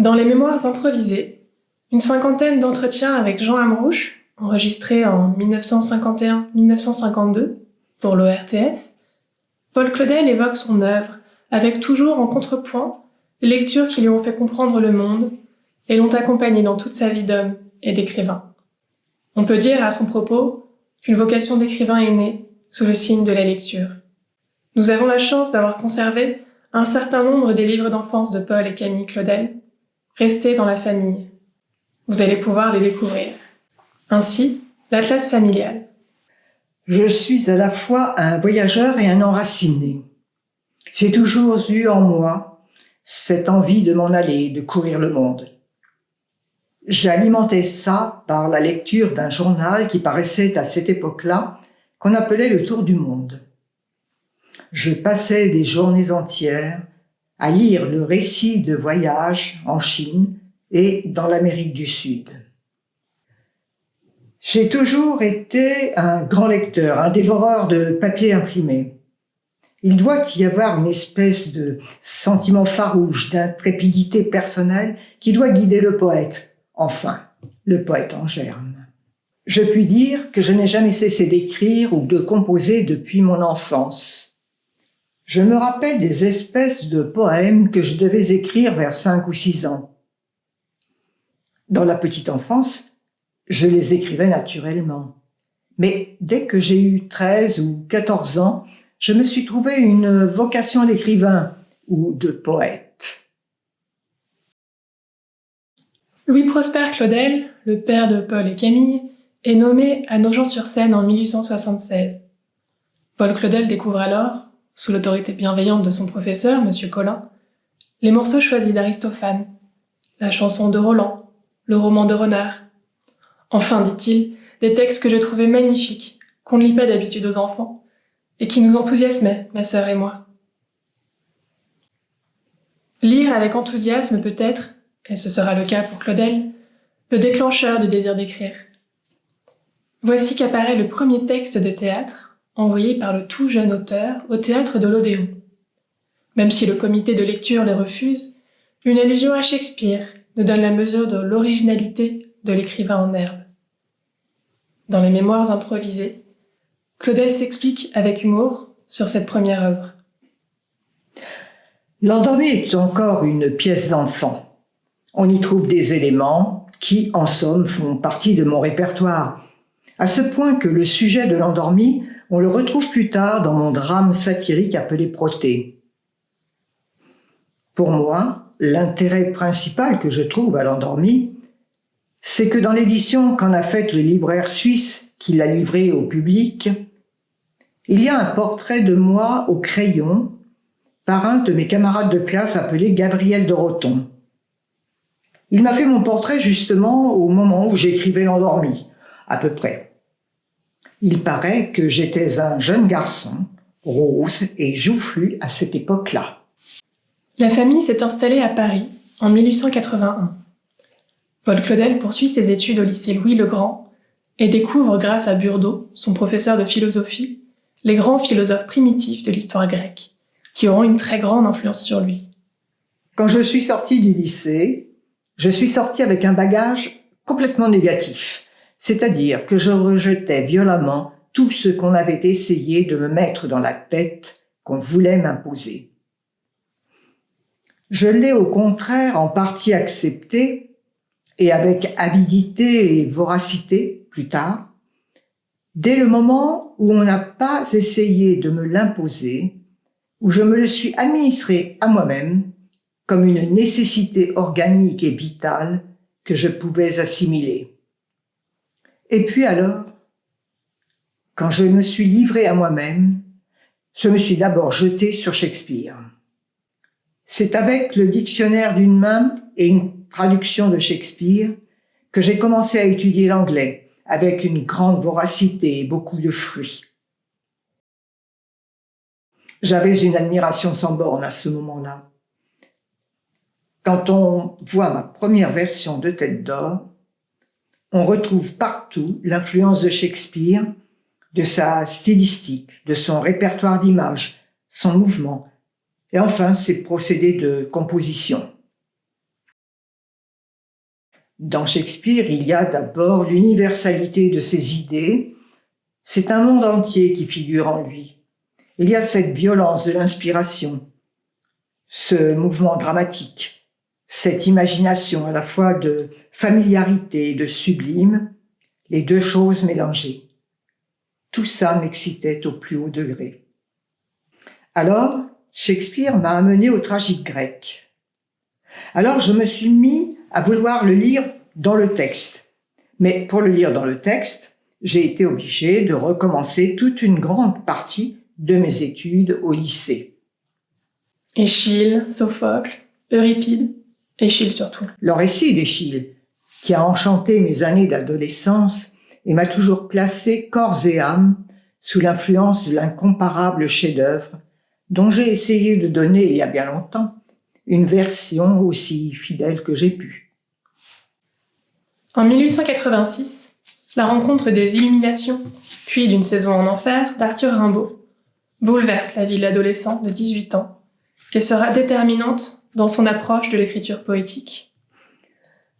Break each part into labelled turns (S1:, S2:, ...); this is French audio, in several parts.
S1: Dans les mémoires improvisées, une cinquantaine d'entretiens avec Jean Amrouche, enregistrés en 1951-1952 pour l'ORTF, Paul Claudel évoque son œuvre avec toujours en contrepoint les lectures qui lui ont fait comprendre le monde et l'ont accompagné dans toute sa vie d'homme et d'écrivain. On peut dire à son propos qu'une vocation d'écrivain est née sous le signe de la lecture. Nous avons la chance d'avoir conservé un certain nombre des livres d'enfance de Paul et Camille Claudel, restés dans la famille. Vous allez pouvoir les découvrir. Ainsi, l'Atlas familial.
S2: Je suis à la fois un voyageur et un enraciné. J'ai toujours eu en moi cette envie de m'en aller, de courir le monde. J'alimentais ça par la lecture d'un journal qui paraissait à cette époque-là, qu'on appelait le Tour du monde. Je passais des journées entières à lire le récit de voyages en Chine et dans l'Amérique du Sud. J'ai toujours été un grand lecteur, un dévoreur de papier imprimé. Il doit y avoir une espèce de sentiment farouche, d'intrépidité personnelle qui doit guider le poète, enfin, le poète en germe. Je puis dire que je n'ai jamais cessé d'écrire ou de composer depuis mon enfance. Je me rappelle des espèces de poèmes que je devais écrire vers 5 ou 6 ans. Dans la petite enfance, je les écrivais naturellement. Mais dès que j'ai eu 13 ou 14 ans, je me suis trouvé une vocation d'écrivain ou de poète.
S1: Louis-Prosper Claudel, le père de Paul et Camille, est nommé à Nogent-sur-Seine en 1876. Paul Claudel découvre alors, sous l'autorité bienveillante de son professeur, M. Collin, les morceaux choisis d'Aristophane, la chanson de Roland, le roman de Renard. Enfin, dit-il, des textes que je trouvais magnifiques, qu'on ne lit pas d'habitude aux enfants, et qui nous enthousiasmaient, ma sœur et moi. Lire avec enthousiasme peut être, et ce sera le cas pour Claudel, le déclencheur du désir d'écrire. Voici qu'apparaît le premier texte de théâtre, envoyé par le tout jeune auteur au théâtre de l'Odéon. Même si le comité de lecture les refuse, une allusion à Shakespeare nous donne la mesure de l'originalité de l'écrivain en herbe. Dans les mémoires improvisées, Claudel s'explique avec humour sur cette première œuvre.
S2: L'Endormi est encore une pièce d'enfant. On y trouve des éléments qui, en somme, font partie de mon répertoire, à ce point que le sujet de l'Endormi, on le retrouve plus tard dans mon drame satirique appelé Proté. Pour moi, l'intérêt principal que je trouve à l'Endormi, c'est que dans l'édition qu'en a faite le libraire suisse qui l'a livré au public, il y a un portrait de moi au crayon par un de mes camarades de classe appelé Gabriel Dorothon. Il m'a fait mon portrait justement au moment où j'écrivais l'Endormi, à peu près. Il paraît que j'étais un jeune garçon, rose et joufflu à cette époque-là.
S1: La famille s'est installée à Paris en 1881. Paul Claudel poursuit ses études au lycée Louis-le-Grand et découvre grâce à Burdeau, son professeur de philosophie, les grands philosophes primitifs de l'histoire grecque, qui auront une très grande influence sur lui.
S2: Quand je suis sorti du lycée, je suis sorti avec un bagage complètement négatif, c'est-à-dire que je rejetais violemment tout ce qu'on avait essayé de me mettre dans la tête, qu'on voulait m'imposer. Je l'ai au contraire en partie accepté, et avec avidité et voracité plus tard, dès le moment où on n'a pas essayé de me l'imposer, où je me le suis administré à moi-même comme une nécessité organique et vitale que je pouvais assimiler. Et puis alors, quand je me suis livré à moi-même, je me suis d'abord jeté sur Shakespeare. C'est avec le dictionnaire d'une main et une traduction de Shakespeare que j'ai commencé à étudier l'anglais avec une grande voracité et beaucoup de fruits. J'avais une admiration sans borne à ce moment-là. Quand on voit ma première version de Tête d'Or, on retrouve partout l'influence de Shakespeare, de sa stylistique, de son répertoire d'images, son mouvement, et enfin ses procédés de composition. Dans Shakespeare, il y a d'abord l'universalité de ses idées. C'est un monde entier qui figure en lui. Il y a cette violence de l'inspiration, ce mouvement dramatique, cette imagination à la fois de familiarité et de sublime, les deux choses mélangées. Tout ça m'excitait au plus haut degré. Alors, Shakespeare m'a amené au tragique grec. Alors, je me suis mis à vouloir le lire dans le texte. Mais pour le lire dans le texte, j'ai été obligée de recommencer toute une grande partie de mes études au lycée.
S1: Échille, Sophocle, Euripide, Échille surtout.
S2: Le récit d'Échille, qui a enchanté mes années d'adolescence et m'a toujours placé corps et âme sous l'influence de l'incomparable chef-d'œuvre dont j'ai essayé de donner il y a bien longtemps une version aussi fidèle que j'ai pu.
S1: En 1886, la rencontre des Illuminations, puis d'une saison en enfer d'Arthur Rimbaud, bouleverse la vie de l'adolescent de 18 ans et sera déterminante dans son approche de l'écriture poétique.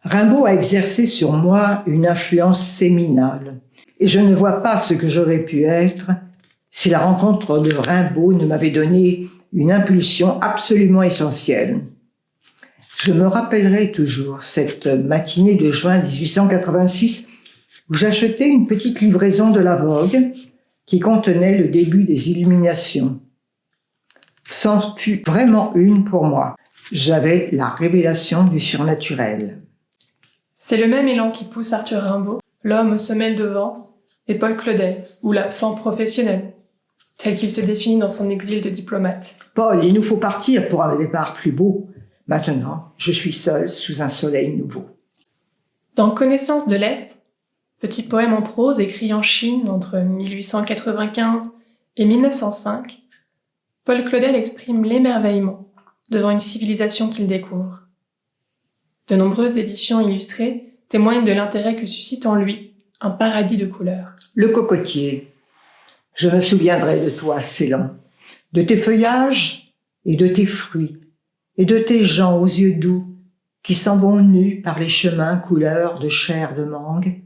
S2: Rimbaud a exercé sur moi une influence séminale et je ne vois pas ce que j'aurais pu être si la rencontre de Rimbaud ne m'avait donné une impulsion absolument essentielle. Je me rappellerai toujours cette matinée de juin 1886 où j'achetais une petite livraison de la Vogue qui contenait le début des Illuminations. C'en fut vraiment une pour moi. J'avais la révélation du surnaturel.
S1: C'est le même élan qui pousse Arthur Rimbaud, l'homme aux semelles de vent, et Paul Claudel, ou l'absent professionnel, tel qu'il se définit dans son exil de diplomate.
S2: Paul, il nous faut partir pour un départ plus beau. Maintenant, je suis seul sous un soleil nouveau.
S1: Dans Connaissance de l'Est, petit poème en prose écrit en Chine entre 1895 et 1905, Paul Claudel exprime l'émerveillement devant une civilisation qu'il découvre. De nombreuses éditions illustrées témoignent de l'intérêt que suscite en lui un paradis de couleurs.
S2: Le cocotier. Je me souviendrai de toi, Ceylan, de tes feuillages et de tes fruits, et de tes gens aux yeux doux qui s'en vont nus par les chemins couleur de chair de mangue,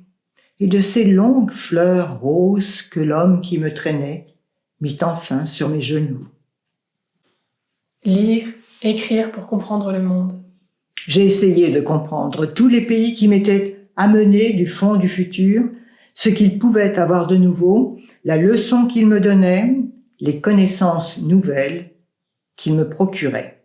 S2: et de ces longues fleurs roses que l'homme qui me traînait mit enfin sur mes genoux.
S1: Lire, écrire pour comprendre le monde.
S2: J'ai essayé de comprendre tous les pays qui m'étaient amenés du fond du futur, ce qu'ils pouvaient avoir de nouveau, la leçon qu'ils me donnaient, les connaissances nouvelles qu'ils me procuraient.